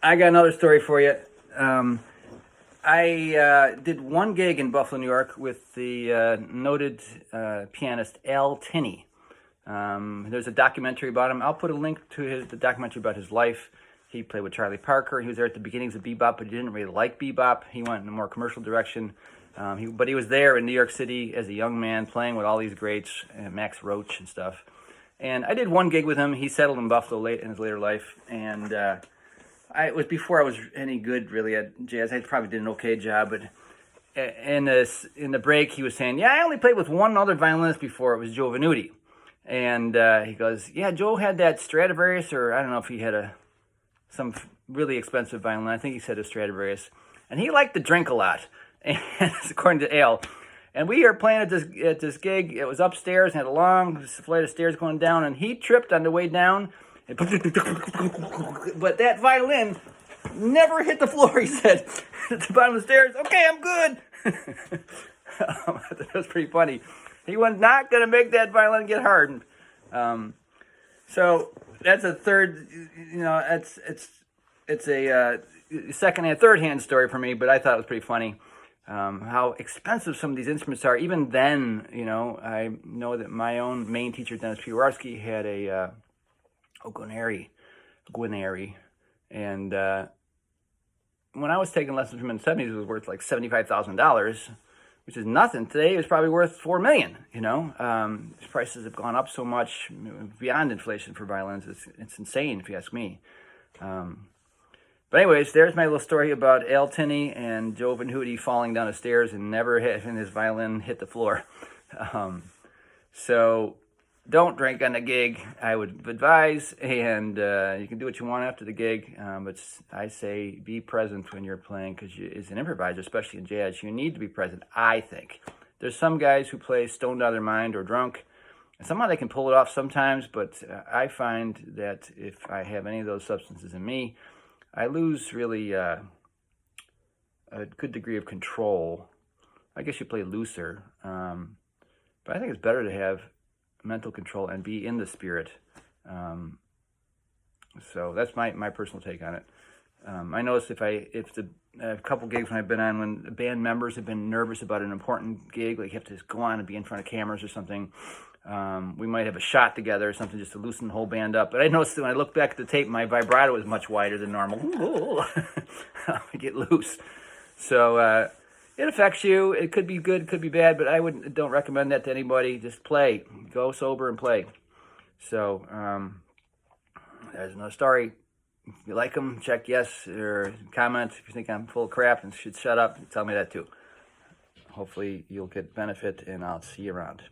I got another story for you. I did one gig in Buffalo, New York with the noted pianist Tinney. There's a documentary about him. I'll put a link to the documentary about his life. He played with Charlie Parker. He was there at the beginnings of bebop, but he didn't really like bebop. He went in a more commercial direction. But he was there in New York City as a young man playing with all these greats, Max Roach and stuff. And I did one gig with him. He settled in Buffalo late in his later life. And it was before I was any good really at jazz. I probably did an okay job. But in the break, he was saying, yeah, I only played with one other violinist before. It was Joe Venuti. And he goes, yeah, Joe had that Stradivarius, or I don't know if he had some really expensive violin. I think he said a Stradivarius. And he liked to drink a lot, and according to Al. And we were playing at this gig. It was upstairs and had a long flight of stairs going down, and he tripped on the way down. But that violin never hit the floor, he said, at the bottom of the stairs. Okay, I'm good. That was pretty funny. He was not going to make that violin get hardened. So that's a third, it's a second and third hand story for me, but I thought it was pretty funny. How expensive some of these instruments are. Even then, I know that my own main teacher, Dennis Piwarski, had a Guarneri. And when I was taking lessons from him in the 70s, it was worth like $75,000, which is nothing. Today, it's probably worth $4 million, Prices have gone up so much, beyond inflation for violins. It's insane, if you ask me. But anyways, there's my little story about Al Tinney and Joe Venuti falling down the stairs and never having his violin hit the floor. So don't drink on the gig, I would advise, and you can do what you want after the gig, but I say be present when you're playing, because as an improviser, especially in jazz, you need to be present, I think. There's some guys who play stoned out of their mind or drunk, and somehow they can pull it off sometimes, but I find that if I have any of those substances in me, I lose really a good degree of control. I guess you play looser, but I think it's better to have mental control and be in the spirit. So that's my personal take on it. I noticed if a couple gigs when I've been on, when the band members have been nervous about an important gig, like you have to just go on and be in front of cameras or something, we might have a shot together or something just to loosen the whole band up. But I noticed that when I look back at the tape, my vibrato is much wider than normal. I get loose. So it affects you. It could be good, it could be bad, but I don't recommend that to anybody. Just play. Go sober and play. So there's another story. If you like them, check yes or comment. If you think I'm full of crap and should shut up, tell me that too. Hopefully you'll get benefit, and I'll see you around.